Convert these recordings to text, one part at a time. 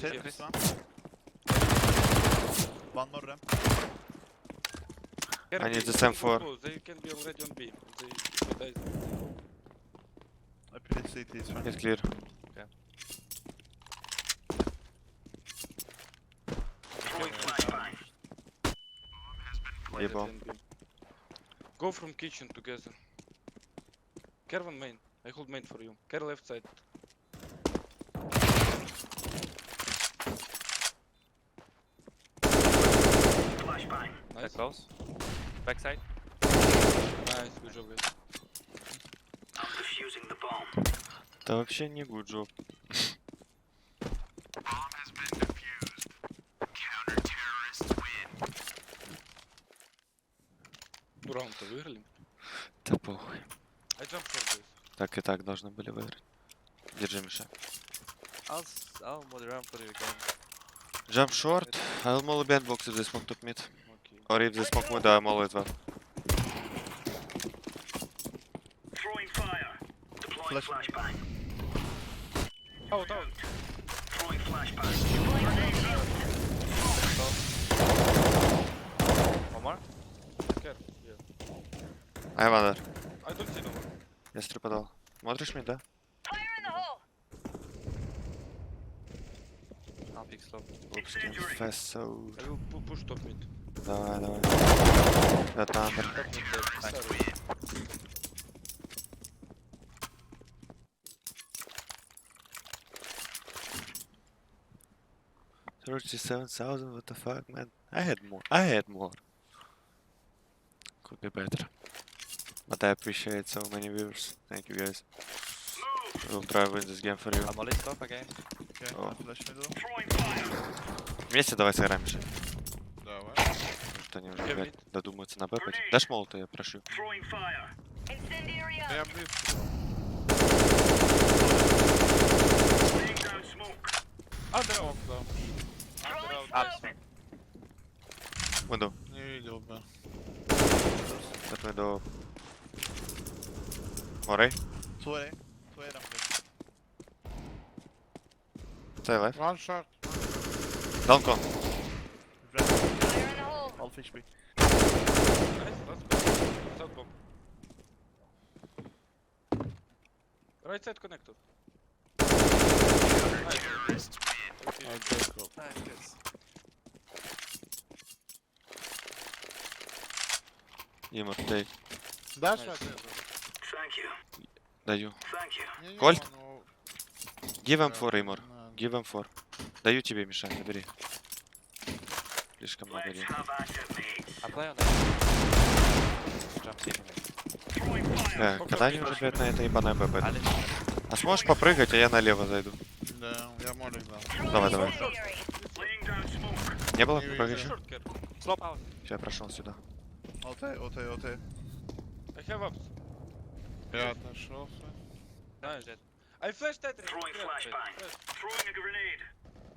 Tetris one. One more ramp. I need the same for. They can be already on B. They I play CT is fine. It's clear. They Ебал. can be. Go from kitchen together. Kervan main. I hold main for you. Care left side. Nice. Close. Backside. Nice. Good job, guys. Это вообще не good job. Ну, раунд-то выиграли. Да похуй. I jump for this. Так и так должны были выиграть. Держи, Миша. I'll move around for you again. Jump short. I'll molly bandbox if they smoke top mid. Okay. Or if they smoke mid, I'll molly as well. Flash. Out, out. One more. Care. Yeah. I have under. I don't see no one. Я стрю подал. Смотришь мид, да? I'll pick slow. Looks fast so. I will push top mid. Давай, давай. Это under. Top mid dead. Sorry. 37,000, what the fuck, man? I had more. Could be better. But I appreciate so many viewers. Thank you guys. We'll try to win this game for you. I'm molly stop again. Okay, Oh. I flash middle. Вместе давай сыграем, Миша. Давай. Потому что они уже, Я блядь, мид. додумаются на бэпать. Дашь молота, я прошу. Я близ. Under off, да. Under out. Up. Window. Не видел бы. That window. Moray. Två ramp. Stay alive. One shot. Down con. Half HP. Nice, let's go. South bomb. Right side connected. Nice. Okay, go. Имор, дай. Да, Nice. шот? Даю. Не, Кольт? ну, Give him да, 4, Имор. надо. Give him 4. Даю тебе, Миша, забери. Слишком много денег. I play on that. Jump city. Когда они уже, блядь, на это ебаное ББ? I live. А сможешь попрыгать, а я налево зайду? Да, я молик дал. Давай, давай. Не было Не попрыгать вижу. еще? Short care. Slop out. Сейчас я прошел сюда. Отэй. I have ups. Я отошел. Nice. I flash Tetris. Flash.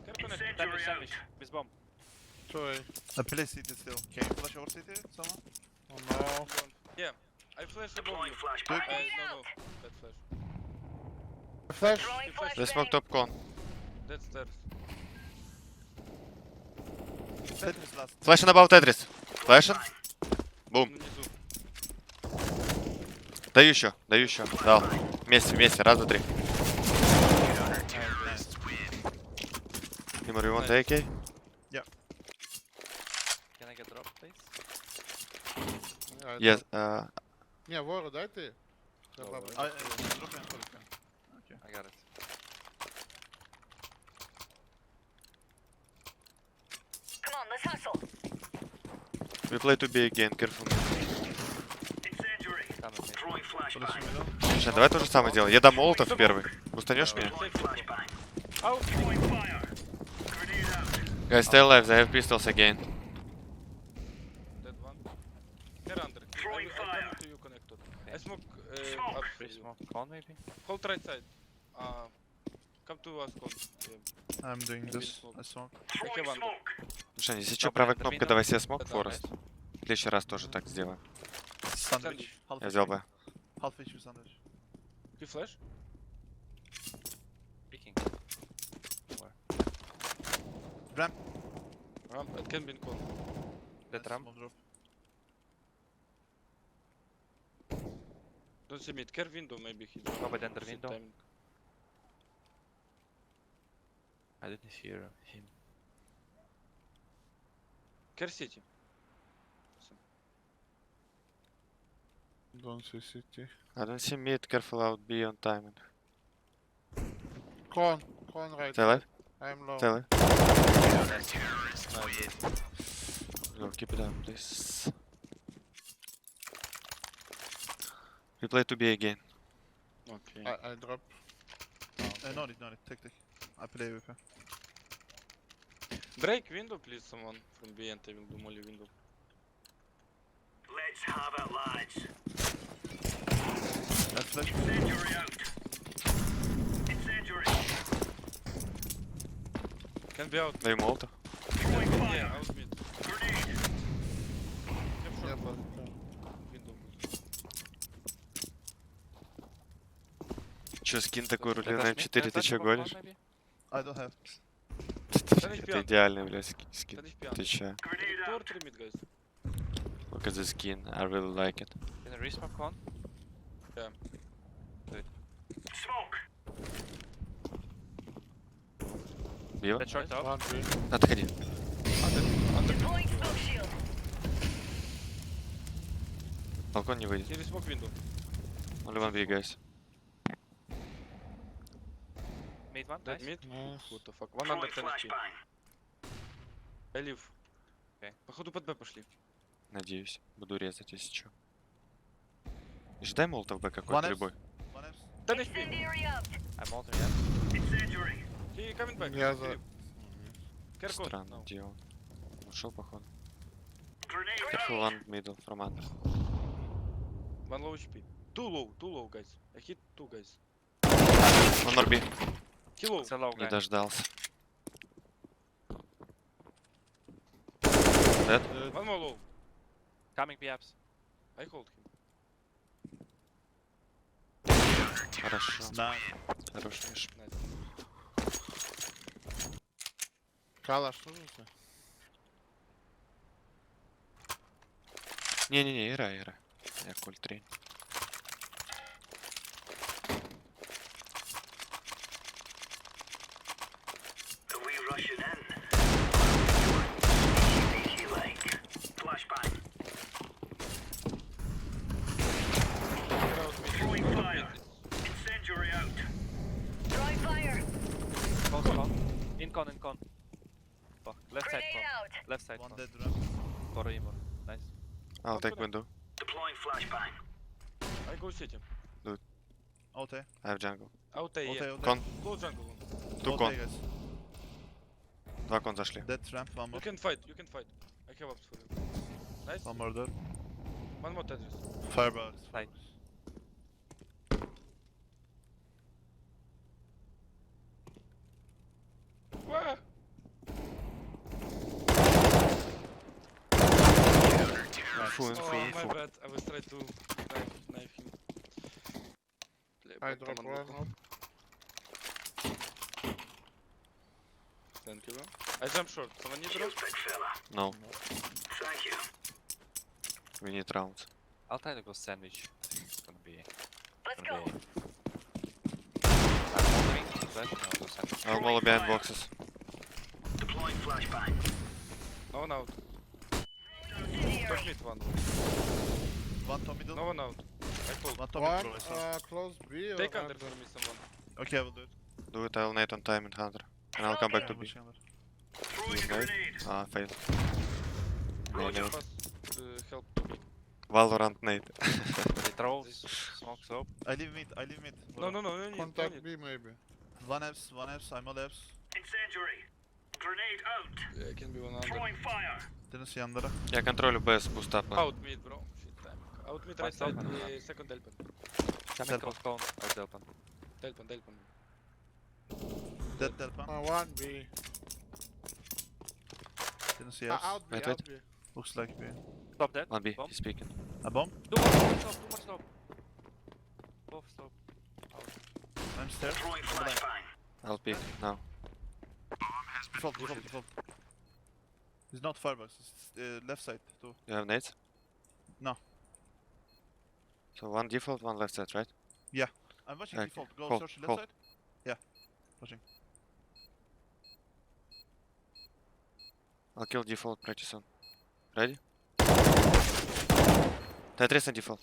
Care connected. Sandwich. With bomb. Твой. I play CT still. Can you flash over CT, someone? Oh no. Yeah. I flash above you. Good. No. That flash. Flash. You flash. They smoke top con. Dead stairs. Tetris last. Flashing about Tetris. Flashing. Бум. Внизу. Даю еще. Дал. Вместе. Раз, два, три. Имор, you want AK? Can I get drop, please? Yes. Не, вору дай ты. Давай. I I got it. We play to be again, careful. Come with me. Миша, давай то же самое сделай. Я дам молотов первый. Устанешь меня? Out. Guys, stay alive, they have pistols again. Dead one. Care under. I come to you connected. I smoke up. Free smoke. Con maybe? Hold right side. Come to us, con. Yeah. I'm doing this. I smoke. I have under. Миша, если что, правой кнопкой давай себе смог, Форест. В следующий раз тоже так сделаем. Sandwich. Half Я взял бы. Half HP sandwich. You flash? Peeking. Ramp. Ramp, it can be in con. Dead ramp. Small drop. Don't see mid. Care window maybe he dropped. Go by the under Shit window. timing. I didn't hear him. Care city. Don't see city. I don't see mid, careful out B on timing. Con right. Stay alive, I'm low. stay alive. Nice, dude. Yo, keep it up, please. We play to B again. Okay. I drop. No need. Take. I play with her. Break window please someone from B and I will do molly window. Let's have it, lads. Left flash. Incendiary out. Incendiary. Can be out. Maybe Molotov. Throwing Yeah, fire. out mid. Grenade. Have short Yeah, but window. Чё, скин такой Let us рулет на mid, М4, let ты us чё go гонишь? con maybe? I don't have. Это идеальный, бля, скин. Finish behind. Ты чё? Grenade Two or out. three mid guys. Look at the skin, I really like it. Can I resmoke con? Smoke. Била? Dead short up. one B. Отходи. Under Deploying smoke shield. Балкон не выйдет. Here is smoke window. Only one B, guys. Made one. Dead Nice. mid. Nice. What the fuck. One under Throwing 10 HP. flashbang. I leave. Окей. Походу под Б пошли. Надеюсь. Буду резать, если чё. И ждай Молотов Б какой-то One любой. One F. 10 HP. Incendiary out. I'm ulting yet. Incendiary. He coming back. Я He за... leave. Care con. Странно, No. где он? Ушел, походу. Grenade Careful out. one middle from under. One low HP. Too low guys. I hit two guys. One more B. He low. It's a low Не guy. дождался. Dead? One more low. Coming B apps. I hold him. Хорошо. Nice. Хороший миш. Nice. Калаш нужен? Не-не-не, играй. Я куль 3. Are we rushing in? Easy like. Flashbang. Care out mid. Throwing Out fire. mid. Incendiary out. Throwing fire. Close con. In con. Fuck. Left side Grenade con. out. Left side One con. dead ramp. Or Imo. Nice. I'll take window. Deploying flashbang. I go city. Out A. I have jungle. Out A, yeah. Кон. Close jungle. Ту Out кон. A, guys. Два кон зашли. Dead ramp. One You more. can fight. I have ups for you. Nice. One more dead. One more Tetris. Firebox. Light. Wah! Info, Oh, my bad. I was trying to knife him. I drop one up. Thank you. I jump short. Someone need drop? Cheers, big fella. No, Thank you. we need rounds. I'll try to go sandwich. I think it's gonna be. Let's Gonna go. be. I'm ulting. Flash and I'll do sandwich. I'll molly behind boxes. Deploying flashbang. No one out. Incendiary. Push mid one. One top middle. No one out. I hold. One top One middle. I saw. close B or Take under under? for me someone. Okay, I will do it. Do it, I'll nade on time and Hunter. And I'll come back to Yeah, B. machine gun. Throwing a Nade. grenade. Ah, fail. Roger, Nade. pass help to me. Valorant nade. They throw This- smokes up. I leave mid. No need. Contact Don't B maybe. One Fs. I'm all Fs. Incendiary. Grenade out. Yeah, it can be one under. Throwing fire. Didn't see under. Я контролю Б с бустапа. Out mid, bro. Shit, time. Out mid, right side. Second Delpan. Coming Delpon. close con. Or Delpon. Delpan. Dead Delpan. One B. Didn't see Fs. Out B, Wait, out wait. B. Looks like B. Stop that. One B, Bomb. he's speaking. A bomb? Two more stop. Both stop. I'm stairs. Throwing On the line. flashbang. I'll pick now. Default. It's not firebox, it's left side too. You have nades? No. So one default, one left side, right? I'm watching Okay, default. Go cool, search left cool. side. Yeah. Watching. I'll kill default pretty soon. Ready? Tetris and default.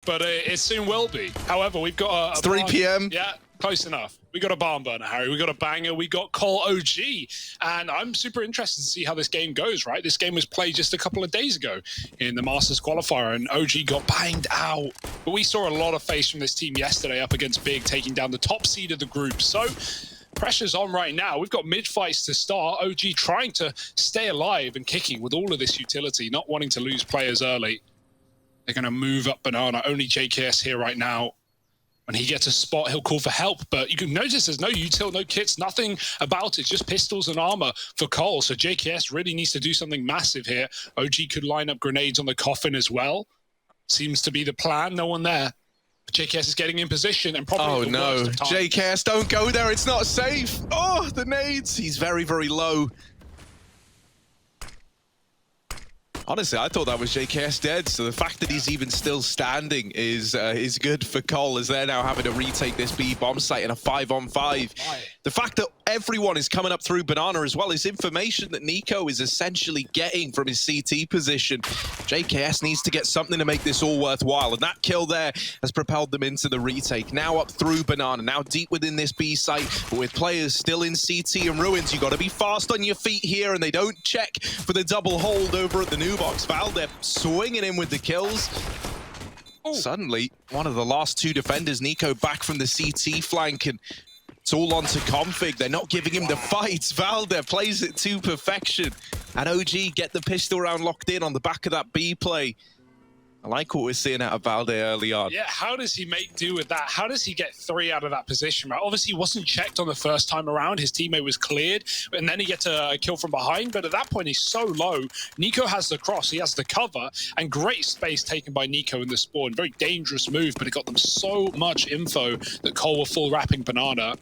But it soon will be. However, we've got It's 3 p.m. Yeah, close enough. We got a barn burner, Harry. We got a banger. We got Cole OG. And I'm super interested to see how this game goes, right? This game was played just a couple of days ago in the Masters qualifier, and OG got banged out. But we saw a lot of face from this team yesterday up against Big, taking down the top seed of the group. So pressure's on right now. We've got mid-fights to start. OG trying to stay alive and kicking with all of this utility, not wanting to lose players early. They're going to move up Banana. Only JKS here right now. When he gets a spot, he'll call for help. But you can notice there's no util, no kits, nothing about it. Just pistols and armor for Cole. So JKS really needs to do something massive here. OG could line up grenades on the coffin as well. Seems to be the plan. No one there. But JKS is getting in position and probably Oh the no, worst of times. JKS, don't go there, it's not safe. Oh, the nades. He's very, very low. Honestly, I thought that was JKS dead, so the fact that he's even still standing is good for Cole, as they're now having to retake this B bomb site in a 5-on-5. The fact that everyone is coming up through Banana as well is information that Nico is essentially getting from his CT position. JKS needs to get something to make this all worthwhile, and that kill there has propelled them into the retake. Now up through Banana, now deep within this B site, but with players still in CT and Ruins, you got to be fast on your feet here, and they don't check for the double hold over at the new box. Valde swinging in with the kills. Ooh. Suddenly, one of the last two defenders, Nico, back from the CT flank, and it's all on to Config. They're not giving him the fights. Valde plays it to perfection. And OG get the pistol round locked in on the back of that B play. I like what we're seeing out of Valde early on. Yeah, how does he make do with that? How does he get 3 out of that position, right? Obviously, he wasn't checked on the first time around. His teammate was cleared, and then he gets a kill from behind. But at that point, he's so low. Nico has the cross, he has the cover, and great space taken by Nico in the spawn. Very dangerous move, but it got them so much info that Cole were full wrapping Banana.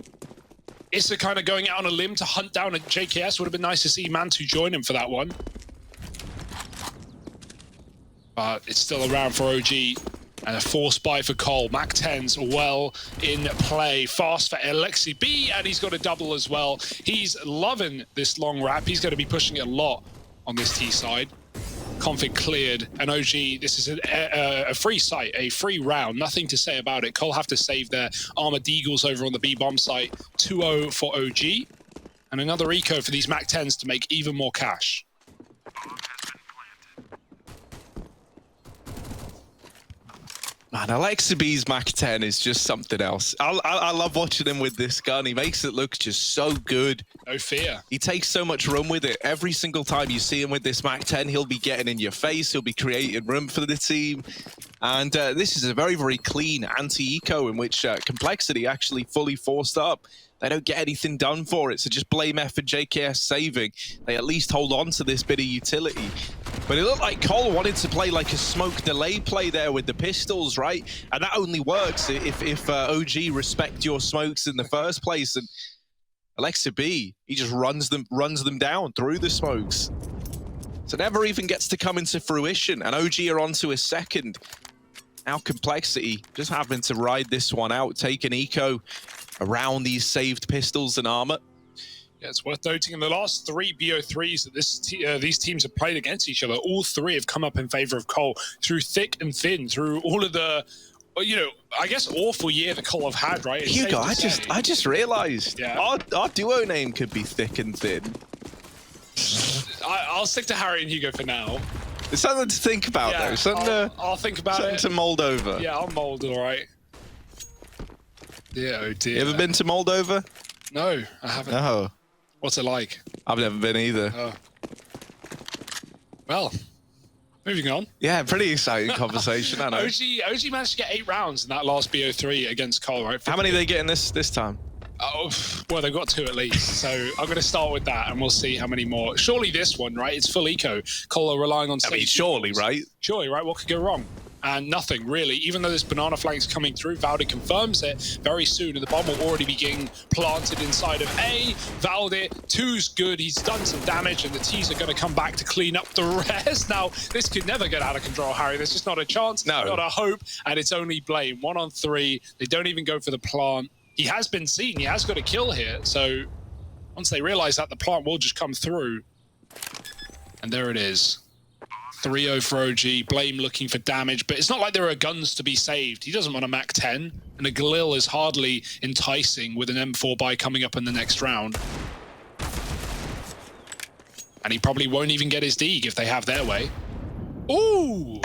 Issa kind of going out on a limb to hunt down a JKS. Would have been nice to see Mantu join him for that one. But it's still around for OG, and a force buy for Cole. Mac 10's well in play. Fast for Alexi B, and he's got a double as well. He's loving this long wrap. He's going to be pushing it a lot on this T side. Config cleared, and OG, this is a free site, a free round. Nothing to say about it. Cole have to save their armored eagles over on the B bomb site. 2-0 for OG, and another eco for these Mac 10's to make even more cash. Man, Alexa B's Mac 10 is just something else. I love watching him with this gun. He makes it look just so good. No fear. He takes so much room with it. Every single time you see him with this Mac 10, he'll be getting in your face. He'll be creating room for the team. And this is a very, very clean anti-eco in which Complexity actually fully forced up. They don't get anything done for it, so just blame F and JKS saving. They at least hold on to this bit of utility. But it looked like Cole wanted to play like a smoke delay play there with the pistols, right? And that only works if OG respect your smokes in the first place. And Alexa B, he just runs them down through the smokes. So never even gets to come into fruition. And OG are on to a second. Now Complexity just having to ride this one out, take an eco around these saved pistols and armor. Yeah, it's worth noting in the last 3 BO3s that these teams have played against each other, all 3 have come up in favor of Cole through thick and thin, through all of the, you know, I guess awful year that Cole have had, right? It's Hugo, safe to I just realized Yeah. our duo name could be Thick and Thin. I'll stick to Harry and Hugo for now. It's something to think about, Yeah, though. Something, I'll think about something it. to mold over. Yeah, I'll mold it, all right. Yeah, oh dear. You ever been to Moldova? No, I haven't. No. What's it like? I've never been either. Oh. Well, moving on. Yeah, pretty exciting conversation, I know. OG managed to get 8 rounds in that last BO3 against Cole, right? How many are they getting this time? Oh, well, they've got 2 at least. So I'm going to start with that, and we'll see how many more. Surely this one, right? It's full eco. Cole are relying on... I mean, surely, right? Surely, right? What could go wrong? and nothing really. Even though this banana flank's coming through, Valde confirms it very soon, and the bomb will already be getting planted inside of A. Valde, 2's good, he's done some damage, and the T's are going to come back to clean up the rest. Now, this could never get out of control, Harry. There's just not a chance, not a hope, and it's only Blame. 1 on 3. They don't even go for the plant. He has been seen. He has got a kill here. So once they realize that, the plant will just come through. And there it is. 3-0 for OG. Blame looking for damage, but it's not like there are guns to be saved. He doesn't want a Mac 10, and a Galil is hardly enticing with an M4 buy coming up in the next round. And he probably won't even get his Deeg if they have their way. Ooh!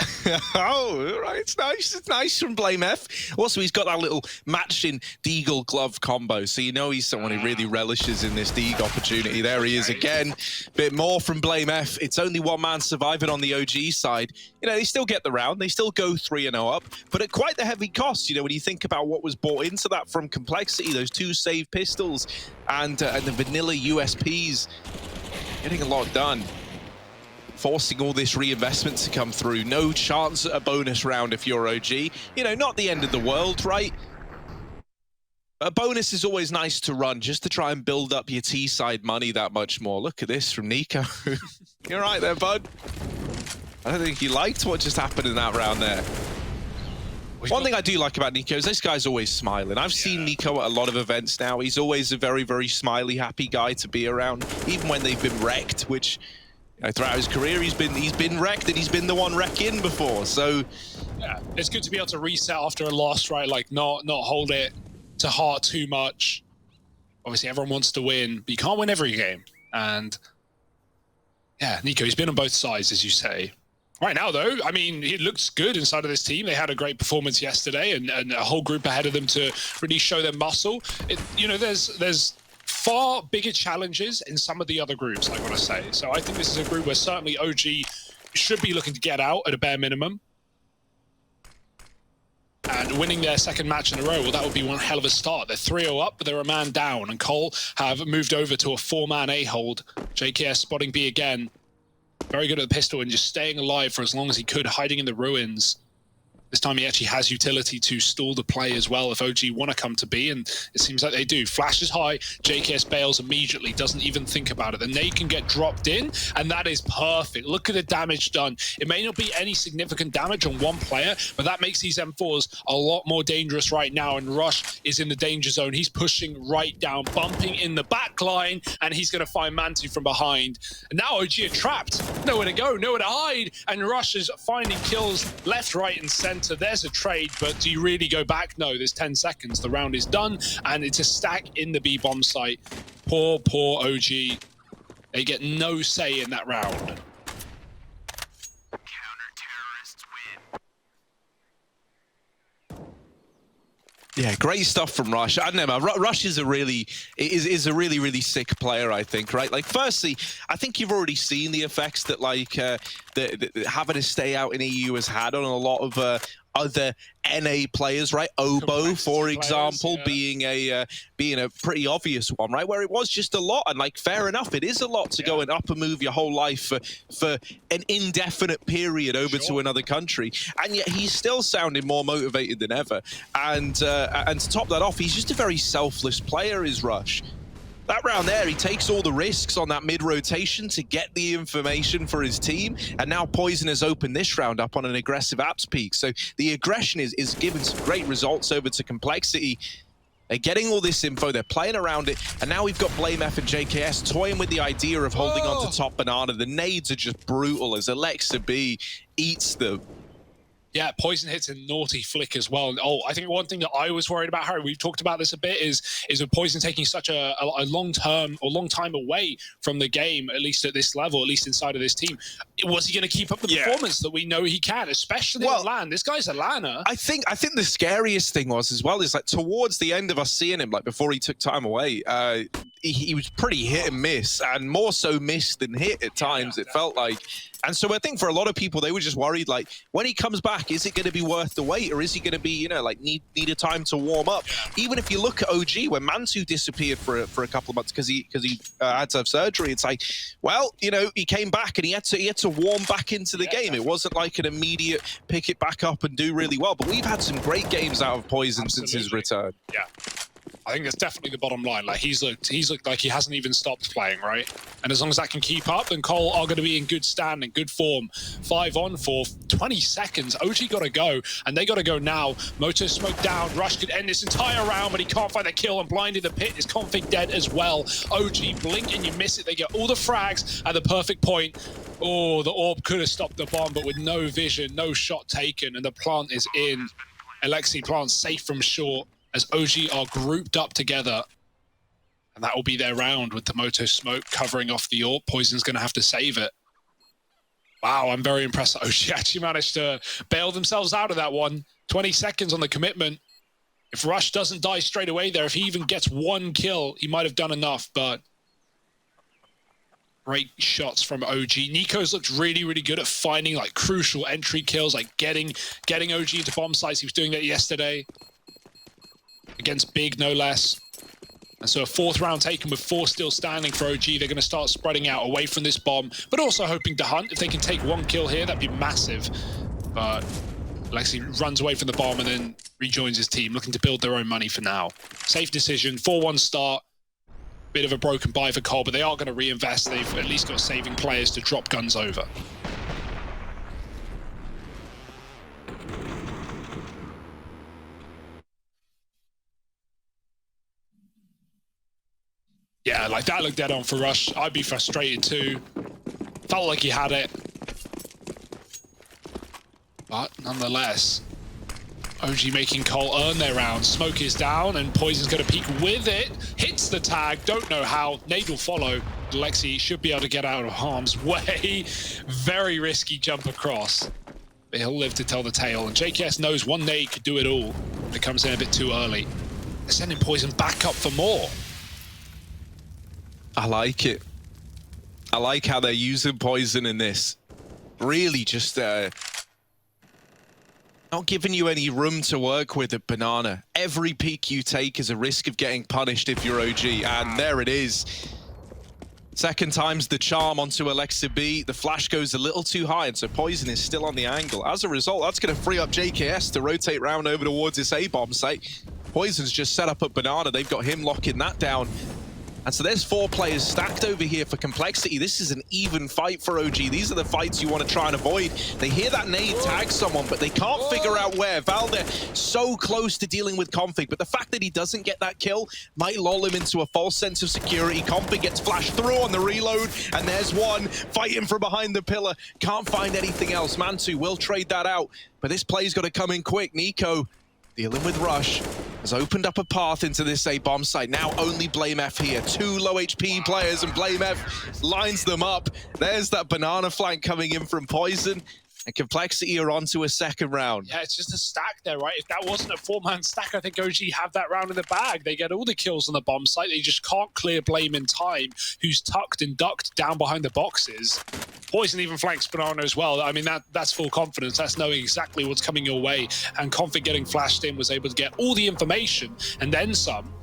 Oh, right. It's nice. It's nice from Blame F. Also, he's got that little matching Deagle glove combo, so you know he's someone who really relishes in this Deeg opportunity. There he is again. Bit more from Blame F. It's only one man surviving on the OG side. You know, they still get the round. They still go 3-0 up, but at quite the heavy cost, you know, when you think about what was bought into that from Complexity, those 2 save pistols and the vanilla USPs, getting a lot done. Forcing all this reinvestment to come through. No chance at a bonus round if you're OG. You know, not the end of the world, right? A bonus is always nice to run, just to try and build up your T-side money that much more. Look at this from Nico. You're right there, bud. I don't think you liked what just happened in that round there. One thing I do like about Nico is this guy's always smiling. I've seen Nico at a lot of events now. He's always a very, very smiley, happy guy to be around, even when they've been wrecked, which... throughout his career, he's been wrecked, and he's been the one wrecking before. So, yeah, it's good to be able to reset after a loss, right? Like, not hold it to heart too much. Obviously, everyone wants to win, but you can't win every game. And yeah, Nico, he's been on both sides, as you say. Right now, though, I mean, he looks good inside of this team. They had a great performance yesterday, and a whole group ahead of them to really show their muscle. You know, there's far bigger challenges in some of the other groups, I want to say. So I think this is a group where certainly OG should be looking to get out at a bare minimum. And winning their second match in a row, well, that would be one hell of a start. They're 3-0 up, but they're a man down. And Cole have moved over to a 4-man A-hold. JKS spotting B again. Very good at the pistol and just staying alive for as long as he could, hiding in the ruins. This time he actually has utility to stall the play as well if OG want to come to B, and it seems like they do. Flashes high, JKS bails immediately, doesn't even think about it. The nade can get dropped in, and that is perfect. Look at the damage done. It may not be any significant damage on one player, but that makes these M4s a lot more dangerous right now, and Rush is in the danger zone. He's pushing right down, bumping in the back line, and he's going to find Mantu from behind. And now OG are trapped. Nowhere to go, nowhere to hide, and Rush is finding kills left, right, and center. There's a trade, but do you really go back? No, there's 10 seconds. The round is done, and it's a stack in the B bomb site. Poor OG. They get no say in that round. yeah, great stuff from Rush. I don't know, man. Rush is a really sick player, I think, right? Like, firstly, I think you've already seen the effects that, like, the having to stay out in EU has had on a lot of other NA players, right? Obo, for example, being a pretty obvious one, right? Where it was just a lot, and like, fair enough, it is a lot to go and up and move your whole life for an indefinite period over to another country, and yet he's still sounding more motivated than ever. And to top that off, he's just a very selfless player, is Rush. That round there, he takes all the risks on that mid-rotation to get the information for his team, and now Poison has opened this round up on an aggressive apps peak. So the aggression is giving some great results over to Complexity. They're getting all this info, they're playing around it, and now we've got Blame F and JKS toying with the idea of holding on to top banana. The nades are just brutal as Alexa B eats them. Yeah, Poison hits a naughty flick as well. And, I think one thing that I was worried about, Harry, we've talked about this a bit, is with Poison taking such a long time away from the game, at least at this level, at least inside of this team. Was he going to keep up the performance that we know he can, especially on LAN? This guy's a LANer. I think the scariest thing was as well is like towards the end of us seeing him, like before he took time away, he was pretty hit and miss, and more so missed than hit at times, it felt like. And so I think for a lot of people, they were just worried, like, when he comes back, is it going to be worth the wait, or is he going to be, you know, like, need a time to warm up? Even if you look at OG, when Mantu disappeared for a couple of months because he had to have surgery, it's like, well, you know, he came back and he had to warm back into the game. It wasn't like an immediate pick it back up and do really well, but we've had some great games out of Poison since his return. Yeah. I think that's definitely the bottom line. Like he's looked like he hasn't even stopped playing, right? And as long as that can keep up, then Cole are going to be in good stand and good form. 5 on for 20 seconds. OG got to go, and they got to go now. Moto smoke down. Rush could end this entire round, but he can't find the kill, and blinded the pit. Is Config dead as well? OG blink and you miss it. They get all the frags at the perfect point. Oh, the orb could have stopped the bomb, but with no vision, no shot taken, and the plant is in. Alexi plant safe from short, as OG are grouped up together. And that will be their round with the Moto smoke covering off the AWP. Poison's going to have to save it. Wow, I'm very impressed that OG actually managed to bail themselves out of that one. 20 seconds on the commitment. If Rush doesn't die straight away there, if he even gets 1 kill, he might have done enough, but great shots from OG. Nico's looked really, really good at finding like crucial entry kills, like getting OG into bomb sites. He was doing that yesterday. Against Big, no less. And so a 4th round taken with 4 still standing for OG. They're going to start spreading out away from this bomb, but also hoping to hunt. If they can take 1 kill here, that'd be massive. But Alexi runs away from the bomb and then rejoins his team, looking to build their own money for now. Safe decision, 4-1 start. Bit of a broken buy for Cole, but they are going to reinvest. They've at least got saving players to drop guns over. Yeah, like that looked dead on for Rush. I'd be frustrated too. Felt like he had it. But nonetheless, OG making Cole earn their round. Smoke is down and Poison's going to peek with it. Hits the tag, don't know how. Nade will follow. Alexi should be able to get out of harm's way. Very risky jump across. But he'll live to tell the tale. And JKS knows 1 nade could do it all. It comes in a bit too early. They're sending Poison back up for more. I like it. I like how they're using Poison in this. Really just not giving you any room to work with at Banana. Every peek you take is a risk of getting punished if you're OG, and there it is. Second time's the charm onto Alexa B. The flash goes a little too high, and so Poison is still on the angle. As a result, that's going to free up JKS to rotate round over towards this A-bomb site. Poison's just set up at Banana. They've got him locking that down. And so there's 4 players stacked over here for Complexity. This is an even fight for OG. These are the fights you want to try and avoid. They hear that nade tag someone, but they can't figure out where. Valde so close to dealing with Config, but the fact that he doesn't get that kill might lull him into a false sense of security. Config gets flashed through on the reload, and there's one fighting from behind the pillar. Can't find anything else. Mantu will trade that out, but this play's got to come in quick. Nico, dealing with Rush, has opened up a path into this A-bomb site. Now only Blame F here. 2 low HP players, and Blame F lines them up. There's that banana flank coming in from Poison. And Complexity are onto a 2nd round. Yeah, it's just a stack there, right? If that wasn't a 4-man stack, I think OG have that round in the bag. They get all the kills on the bomb site. They just can't clear Blame in time, who's tucked and ducked down behind the boxes. Poison even flanks Banana as well. I mean, that's full confidence. That's knowing exactly what's coming your way. And Config getting flashed in was able to get all the information and then some.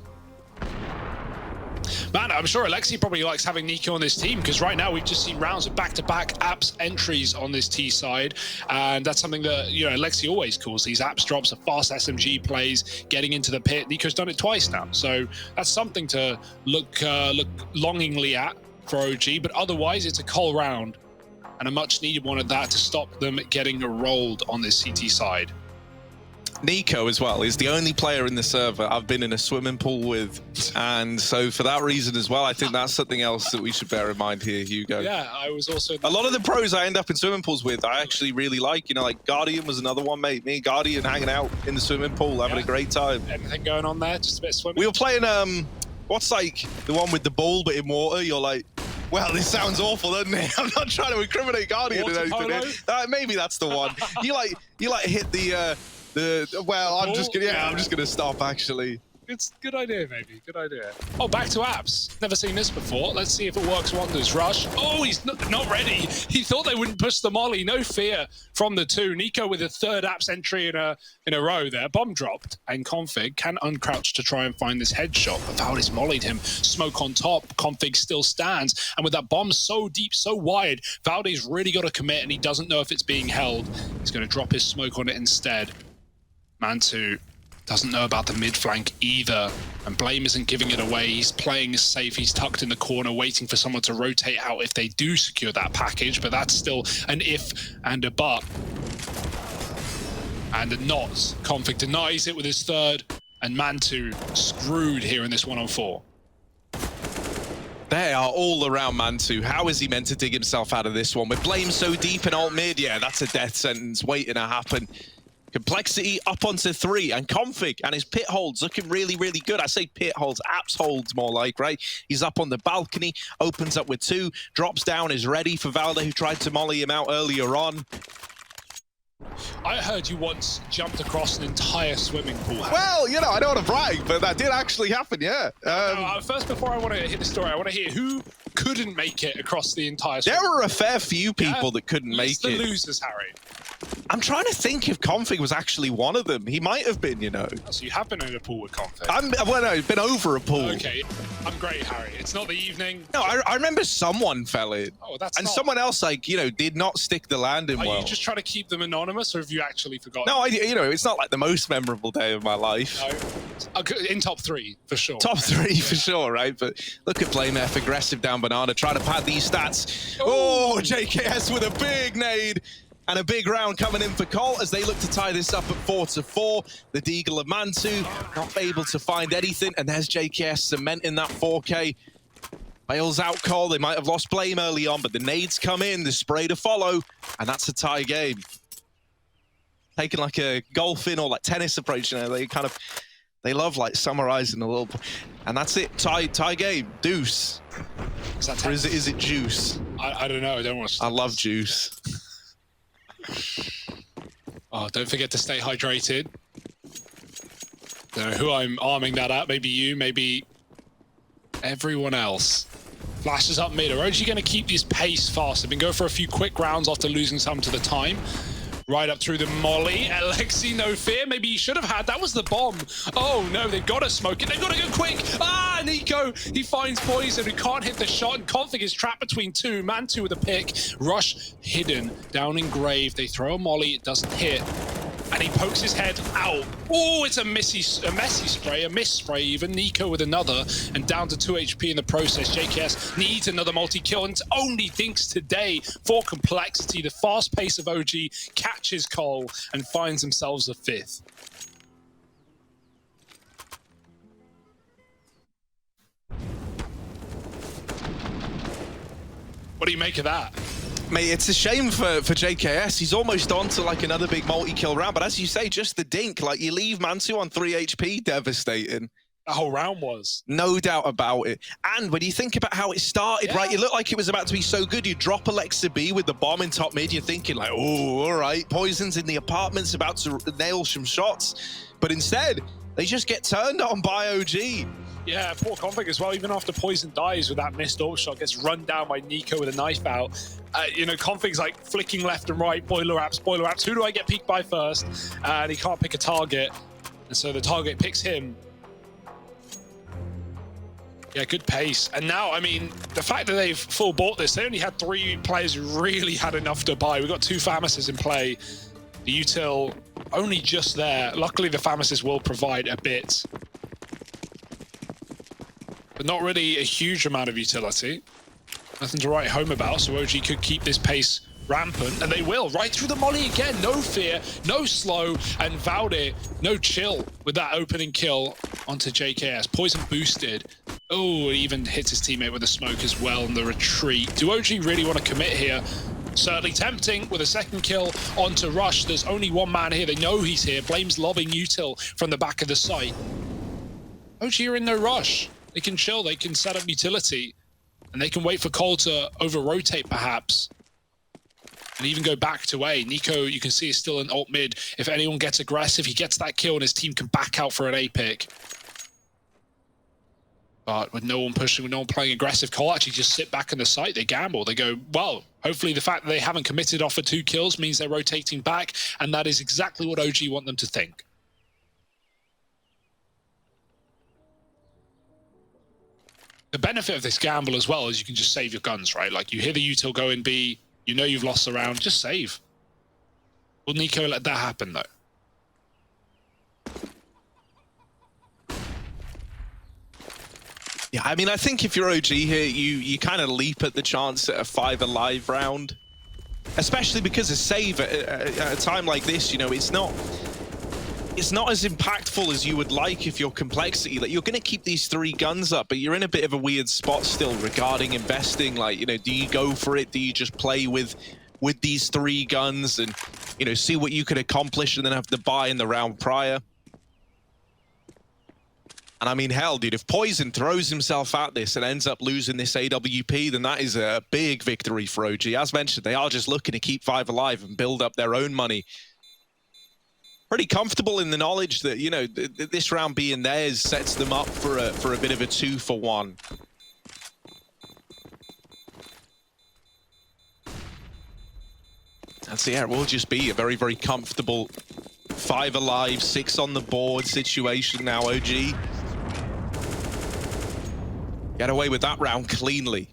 Man, I'm sure Alexi probably likes having Nico on this team, because right now we've just seen rounds of back-to-back apps entries on this T side, and that's something that, you know, Alexi always calls these apps drops, of fast SMG plays, getting into the pit. Nico's done it twice now, so that's something to look longingly at for OG, but otherwise it's a Cole round, and a much-needed one at that to stop them getting rolled on this CT side. Nico as well is the only player in the server I've been in a swimming pool with, and so for that reason as well, I think that's something else that we should bear in mind here, Hugo. Yeah, I was also... A lot of the pros I end up in swimming pools with, I actually really like. You know, like Guardian was another one, mate. Me and Guardian hanging out in the swimming pool, having a great time. Anything going on there? Just a bit of swimming? We were playing, what's like the one with the ball but in water? You're like, well, this sounds awful, doesn't it? I'm not trying to incriminate Guardian or anything here. Maybe that's the one. You like hit the well, I'm just gonna stop actually. It's good idea, maybe. Good idea. Oh, back to apps. Never seen this before. Let's see if it works wonders. Rush. Oh, he's not ready. He thought they wouldn't push the molly. No fear from the two. Nico with a third apps entry in a row there. Bomb dropped, and Config can uncrouch to try and find this headshot. But Valdez mollied him. Smoke on top. Config still stands. And with that bomb so deep, so wide, Valdez really got to commit, and he doesn't know if it's being held. He's going to drop his smoke on it instead. Man2 doesn't know about the mid flank either, and Blame isn't giving it away. He's playing safe. He's tucked in the corner, waiting for someone to rotate out if they do secure that package, but that's still an if and a but. And a not. Config denies it with his third, and Man2 screwed here in this 1-on-4. They are all around Man2. How is he meant to dig himself out of this one? With Blame so deep in alt mid, yeah, that's a death sentence waiting to happen. Complexity up onto 3, and Config and his pit holds looking really, really good. I say pit holds, apps holds more like, right? He's up on the balcony, opens up with 2, drops down, is ready for Valde, who tried to molly him out earlier on. I heard you once jumped across an entire swimming pool. Well, you know, I don't want to brag, but that did actually happen, yeah. First, before I want to hit the story, I want to hear who couldn't make it across the entire swimming There were a fair few people that couldn't make it. The losers, Harry. I'm trying to think if Config was actually one of them. He might have been, you know. Oh, so you have been in a pool with Config? Well, no, been over a pool. Okay, I'm great, Harry. It's not the evening. No, I remember someone fell in. Oh, that's and not... someone else, like, you know, did not stick the landing well. Are you just trying to keep them anonymous, or have you actually forgotten? No, you know, it's not like the most memorable day of my life. No. In top 3, for sure. Top 3, for sure, right? But look at Blame F, aggressive down Banana, trying to pad these stats. Oh, JKS with a big nade. And a big round coming in for Colt as they look to tie this up at 4-4. The Deagle of Man2 not able to find anything. And there's JKS cementing that 4K. Bails out Cole. They might have lost Blame early on, but the nades come in, the spray to follow, and that's a tie game. Taking like a golfing or like tennis approach, you know, they love like summarizing a little, and that's it. Tie game. Deuce. Is that or is it juice? I don't know. I don't want to. I love juice. Oh, don't forget to stay hydrated. Don't know who I'm arming that at. Maybe you, maybe everyone else. Flashes up mid. Are OG going to keep this pace fast? They've been going for a few quick rounds after losing some to the time. Right up through the molly. Alexi, no fear. Maybe he should have had. That was the bomb. Oh, no, they've got to smoke it. They've got to go quick. Ah, Nico, he finds Poison, who can't hit the shot. And Config is trapped between 2. Man2 with a pick. Rush hidden down in grave. They throw a molly. It doesn't hit. And he pokes his head out. Oh, it's a messy spray, a miss spray even. Nico with another, and down to 2 HP in the process. JKS needs another multi-kill, and only thinks today for Complexity. The fast pace of OG catches Cole and finds themselves a 5th. What do you make of that? Mate, it's a shame for JKS. He's almost on to like another big multi-kill round, but as you say, just the dink. Like, you leave Man2 on 3 HP, devastating. The whole round was. No doubt about it. And when you think about how it started, right, it looked like it was about to be so good. You drop Alexa B with the bomb in top mid, you're thinking like, oh, all right, Poison's in the apartments about to nail some shots. But instead, they just get turned on by OG. Yeah, poor Config as well. Even after Poison dies with that missed ult shot, gets run down by Nico with a knife out. You know, Config's like flicking left and right, boiler apps. Who do I get peeked by first? And he can't pick a target. And so the target picks him. Yeah, good pace. And now, I mean, the fact that they've full bought this, they only had 3 players who really had enough to buy. We've got 2 Famises in play. The util only just there. Luckily, the Famises will provide a bit. But not really a huge amount of utility. Nothing to write home about, so OG could keep this pace rampant, and they will. Right through the molly again, no fear, no slow, and Valde, no chill with that opening kill onto JKS. Poison boosted. Oh, it even hits his teammate with a smoke as well in the retreat. Do OG really want to commit here? Certainly tempting with a second kill onto Rush. There's only one man here. They know he's here. Blame's lobbing util from the back of the site. OG are in no rush. They can chill, they can set up utility, and they can wait for Cole to over-rotate perhaps, and even go back to A. Nico, you can see, is still in alt mid. If anyone gets aggressive, he gets that kill and his team can back out for an A pick. But with no one pushing, with no one playing aggressive, Cole actually just sit back in the site. They gamble. They go, well, hopefully the fact that they haven't committed off for 2 kills means they're rotating back, and that is exactly what OG want them to think. The benefit of this gamble as well is you can just save your guns, right? Like, you hear the util go in B, you know you've lost the round, just save. Will Nico let that happen, though? Yeah, I mean, I think if you're OG here, you kind of leap at the chance at a 5 alive round. Especially because a save at a time like this, you know, it's not as impactful as you would like if you're complexity. Like, you're going to keep these 3 guns up, but you're in a bit of a weird spot still regarding investing. Like, you know, do you go for it? Do you just play with these 3 guns and, you know, see what you could accomplish and then have to buy in the round prior? And I mean, hell, dude, if Poison throws himself at this and ends up losing this AWP, then that is a big victory for OG. As mentioned, they are just looking to keep 5 alive and build up their own money. Pretty comfortable in the knowledge that, you know, this round being theirs sets them up for a bit of a 2-for-1. And so, yeah, it will just be a very, very comfortable 5 alive, 6 on the board situation now, OG. Get away with that round cleanly.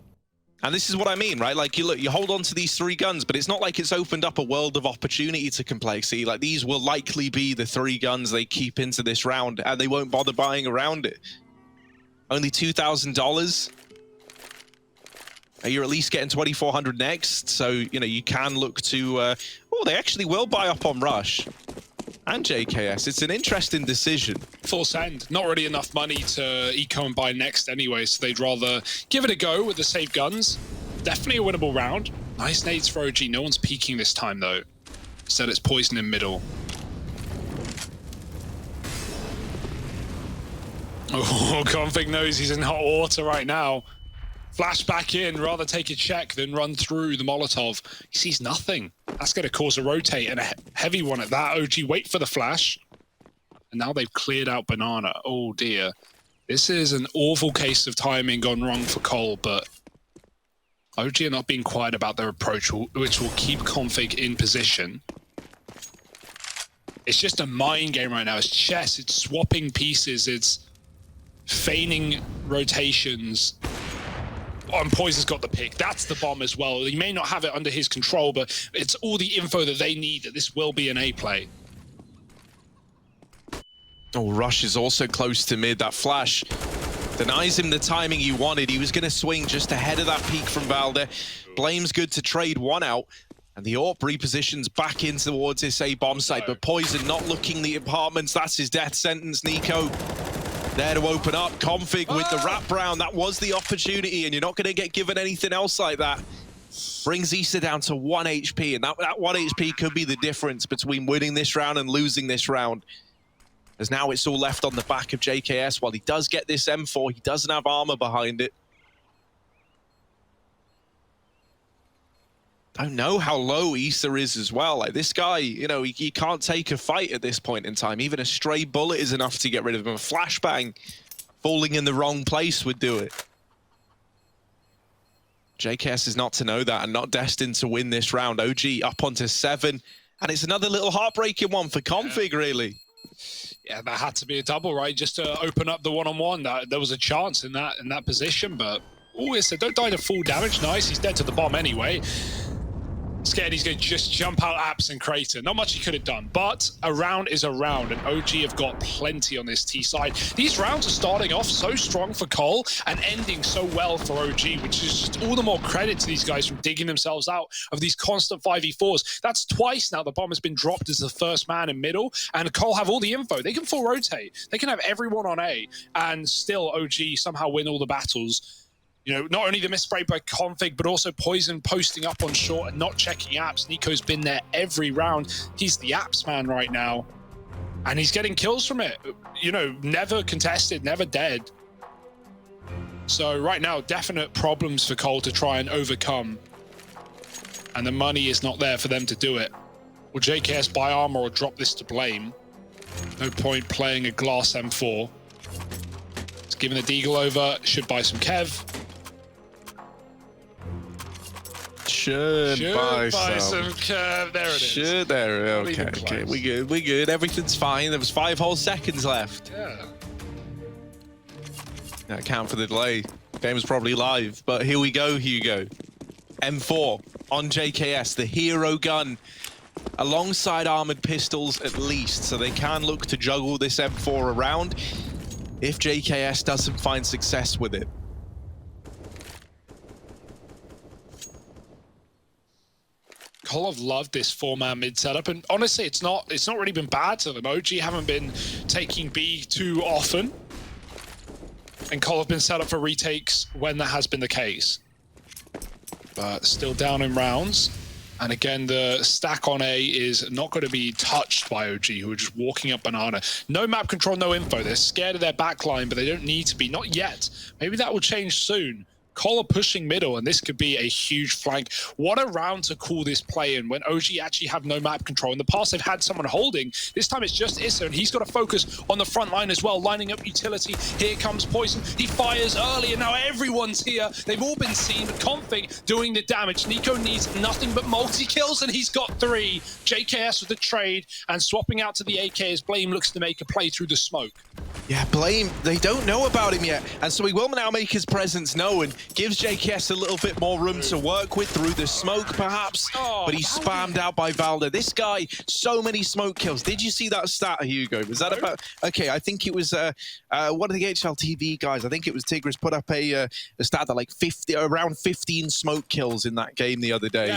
And this is what I mean, right? Like, you hold on to these 3 guns, but it's not like it's opened up a world of opportunity to complexity. Like, these will likely be the 3 guns they keep into this round, and they won't bother buying around it. Only $2,000. You're at least getting 2,400 next, so, you know, you can look to... oh, they actually will buy up on Rush and JKS. It's an interesting decision. Full send. Not really enough money to eco and buy next anyway, so they'd rather give it a go with the safe guns. Definitely a winnable round. Nice nades for OG. No one's peeking this time, though. Instead, it's Poison in middle. Oh, Config knows he's in hot water right now. Flash back in, rather take a check than run through the Molotov. He sees nothing. That's going to cause a rotate, and a heavy one at that. OG wait for the flash. And now they've cleared out Banana. Oh dear. This is an awful case of timing gone wrong for Cole, but OG are not being quiet about their approach, which will keep Config in position. It's just a mind game right now. It's chess. It's swapping pieces. It's feigning rotations. Oh, and Poison's got the pick. That's the bomb as well. He may not have it under his control, but it's all the info that they need that this will be an A play. Oh, Rush is also close to mid. That flash denies him the timing he wanted. He was going to swing just ahead of that peak from Valde. Blame's good to trade 1 out. And the AWP repositions back in towards this A bomb site. But Poison not looking the apartments. That's his death sentence, Nico. There to open up. Config with the wraparound. That was the opportunity, and you're not going to get given anything else like that. Brings Issa down to 1 HP, and that 1 HP could be the difference between winning this round and losing this round. As now it's all left on the back of JKS. While he does get this M4, he doesn't have armor behind it. Don't know how low Issa is as well. Like, this guy, you know, he can't take a fight at this point in time. Even a stray bullet is enough to get rid of him. A flashbang falling in the wrong place would do it. JKS is not to know that and not destined to win this round. OG up onto 7. And it's another little heartbreaking one for Config, really. Yeah, that had to be a double, right? Just to open up the one-on-one. There was a chance in that position, but... Oh, Issa, don't die to full damage. Nice, he's dead to the bomb anyway. Scared he's going to just jump out apps and crater. Not much he could have done, but a round is a round, and OG have got plenty on this T side. These rounds are starting off so strong for Cole and ending so well for OG, which is just all the more credit to these guys from digging themselves out of these constant 5v4s. That's twice now the bomb has been dropped as the first man in middle, and Cole have all the info. They can full rotate. They can have everyone on A, and still OG somehow win all the battles. You know, not only the misspray by Config, but also Poison posting up on short and not checking apps. Nico's been there every round. He's the apps man right now. And he's getting kills from it. You know, never contested, never dead. So right now, definite problems for Cole to try and overcome. And the money is not there for them to do it. Will JKS buy armor or drop this to Blame? No point playing a glass M4. giving the deagle over. Should buy some Kev. Should buy some Kev. There it is. Should there? Okay, okay. We good. Everything's fine. There was 5 whole seconds left. Yeah. That account for the delay. Game is probably live, but here we go, Hugo. M4 on JKS, the hero gun, alongside armored pistols at least, so they can look to juggle this M4 around if JKS doesn't find success with it. Cole have loved this 4-man mid setup, and honestly, it's not really been bad to them. OG haven't been taking B too often, and Cole have been set up for retakes when that has been the case. But still down in rounds, and again, the stack on A is not going to be touched by OG, who are just walking up banana. No map control, no info. They're scared of their backline, but they don't need to be. Not yet. Maybe that will change soon. Cole are pushing middle, and this could be a huge flank. What a round to call this play in when OG actually have no map control. In the past, they've had someone holding. This time, it's just Issa, and he's got to focus on the front line as well, lining up utility. Here comes Poison. He fires early, and now everyone's here. They've all been seen, but Config doing the damage. Nico needs nothing but multi-kills, and he's got 3. JKS with the trade, and swapping out to the AK as Blame looks to make a play through the smoke. Yeah, Blame, they don't know about him yet, and so he will now make his presence known. Gives JKS a little bit more room to work with through the smoke, perhaps, but he's spammed out by Valda. This guy, so many smoke kills. Did you see that stat, Hugo? Was that about... Okay, I think it was one of the HLTV guys. I think it was Tigris put up a stat that like around 15 smoke kills in that game the other day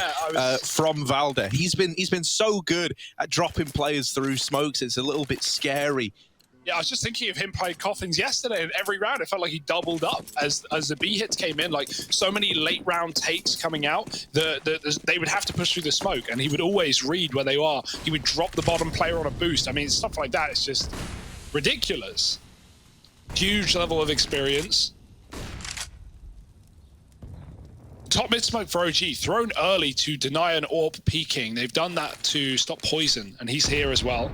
from Valda. He's been so good at dropping players through smokes. It's a little bit scary. Yeah, I was just thinking of him playing Coffins yesterday, and every round it felt like he doubled up as the B hits came in. Like, so many late round takes coming out, they would have to push through the smoke, and he would always read where they are. He would drop the bottom player on a boost. I mean, stuff like that is just ridiculous. Huge level of experience. Top mid smoke for OG, thrown early to deny an AWP peeking. They've done that to stop Poison, and he's here as well.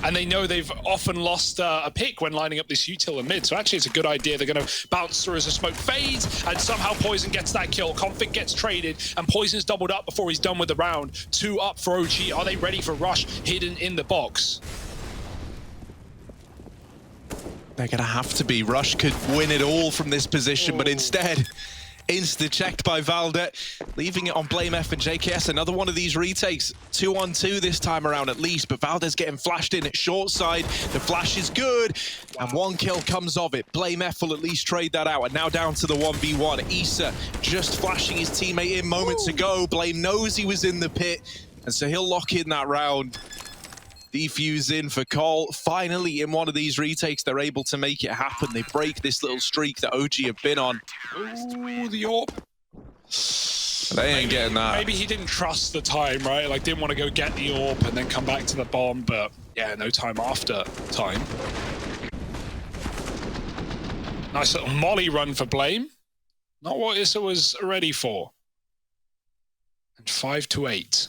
And they know they've often lost a pick when lining up this util in mid, so actually it's a good idea. They're going to bounce through as the smoke fades, and somehow Poison gets that kill. Config gets traded, and Poison's doubled up before he's done with the round. 2 up for OG. Are they ready for Rush hidden in the box? They're going to have to be. Rush could win it all from this position, but instead... Insta-checked by Valda, leaving it on Blame F and JKS. Another one of these retakes. 2-on-2 this time around at least, but Valda's getting flashed in at short side. The flash is good, and 1 kill comes of it. Blame F will at least trade that out, and now down to the 1v1. Issa just flashing his teammate in moments ago. Blame knows he was in the pit, and so he'll lock in that round. Defuse in for Cole. Finally, in one of these retakes, they're able to make it happen. They break this little streak that OG have been on. Ooh, the AWP. They ain't getting that. Maybe he didn't trust the time, right? Like, didn't want to go get the AWP and then come back to the bomb, but yeah, no time after time. Nice little molly run for Blame. Not what Issa was ready for. And 5-8.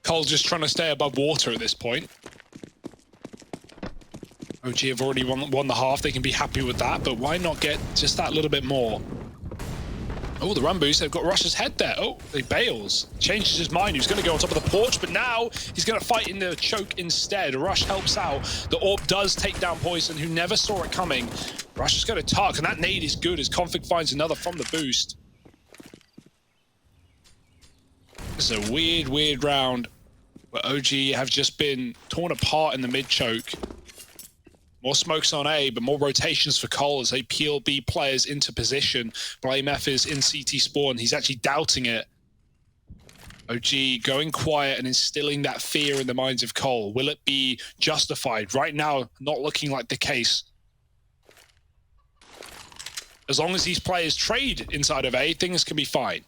Cole just trying to stay above water at this point. OG have already won the half. They can be happy with that, but why not get just that little bit more? Oh, the run boost. They've got Rush's head there. Oh, he bails. Changes his mind. He was going to go on top of the porch, but now he's going to fight in the choke instead. Rush helps out. The AWP does take down Poison, who never saw it coming. Rush is going to tuck, and that nade is good as Config finds another from the boost. This is a weird, weird round. But OG have just been torn apart in the mid-choke. More smokes on A, but more rotations for Cole as they peel B players into position. Blame F is in CT spawn. He's actually doubting it. OG going quiet and instilling that fear in the minds of Cole. Will it be justified? Right now, not looking like the case. As long as these players trade inside of A, things can be fine.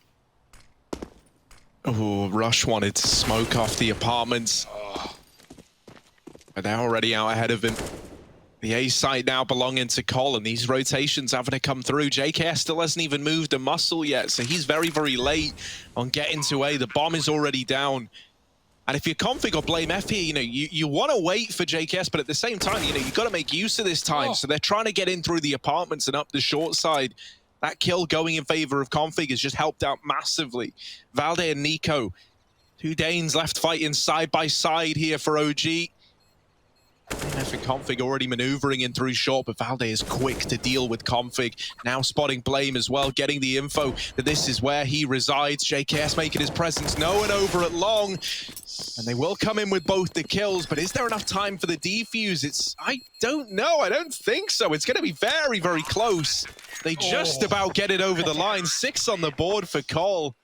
Oh, Rush wanted to smoke off the apartments. But they're already out ahead of him. The A site now belonging to Cole, and these rotations having to come through. JKS still hasn't even moved a muscle yet, so he's very, very late on getting to A. The bomb is already down. And if you're config or blame F here, you want to wait for JKS, but at the same time, you've got to make use of this time. Oh. So they're trying to get in through the apartments and up the short side. That kill going in favor of config has just helped out massively. Valde and Nico, two Danes left fighting side by side here for OG. For config already maneuvering in through short, but Valde is quick to deal with config. Now spotting Blame as well, getting the info that this is where he resides. JKS making his presence known over at long, and they will come in with both the kills, but is there enough time for the defuse? I don't know. I don't think so. It's going to be very, very close. They just about get it over the line. 6 on the board for Cole.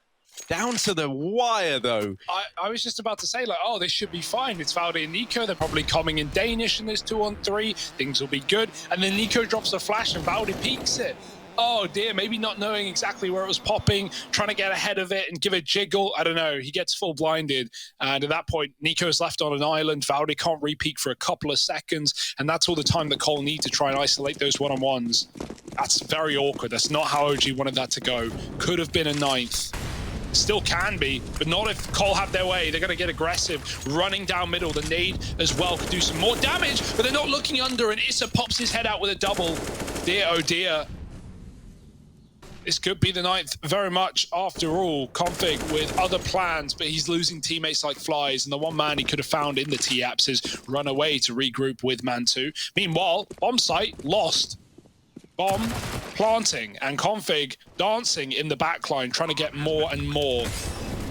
Down to the wire, though. I was just about to say, like, oh, this should be fine. It's Valde and Nico. They're probably coming in Danish in this 2-on-3. Things will be good. And then Nico drops a flash and Valde peeks it. Oh, dear. Maybe not knowing exactly where it was popping, trying to get ahead of it and give a jiggle. I don't know. He gets full blinded. And at that point, Nico's left on an island. Valde can't re-peek for a couple of seconds. And that's all the time that Cole needs to try and isolate those one-on-ones. That's very awkward. That's not how OG wanted that to go. Could have been a 9th. Still can be, but not if Cole have their way. They're going to get aggressive, running down middle. The nade as well could do some more damage, but they're not looking under, and Issa pops his head out with a double. Dear, oh dear. This could be the 9th very much after all. Config with other plans, but he's losing teammates like flies, and the one man he could have found in the T-Apps is run away to regroup with man 2. Meanwhile, bomb site lost. Bomb planting and config dancing in the backline, trying to get more and more.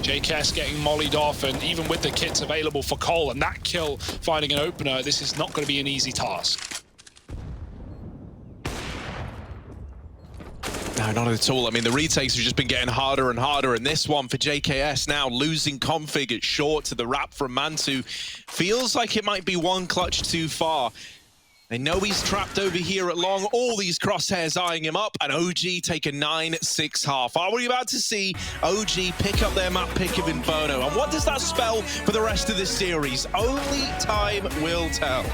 JKS getting mollied off, and even with the kits available for Cole and that kill finding an opener, this is not going to be an easy task. No, not at all. I mean, the retakes have just been getting harder and harder, and this one for JKS now losing config at short to the wrap from Mantu. Feels like it might be one clutch too far. They know he's trapped over here at long. All these crosshairs eyeing him up, and OG take a 9-6 half. Are we about to see OG pick up their map pick of Inferno? And what does that spell for the rest of this series? Only time will tell.